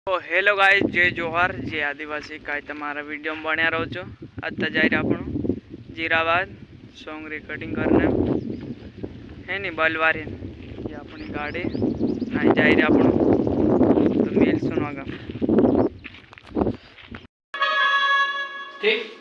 तो hello guys, जय जोहार, जय आदिवासी काय तमारा वीडियो में बन्या रहो छो। आता जाए आपण जीराबाद सॉन्ग रिकॉर्डिंग करने है नी बलवारी ये अपनी गाड़ी नहीं जाए रे आपण तो मिल सुनोगा ठीक।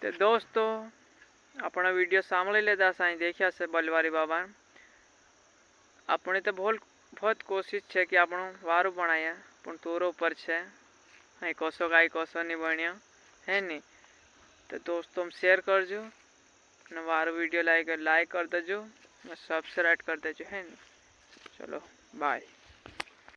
तो दोस्तों अपना वीडियो सामने लेता साई देखा से बलवारी बाबा अपने तो बहुत कोशिश है कि आप वारू बनाया पण तोरो पर है हाँ कोसो गाय कोसो नहीं बनिया है नी। तो दोस्तों हम शेयर करजो ने वारू वीडियो लाइक कर दजो, सब्सक्राइब कर दजो है नी। चलो बाय।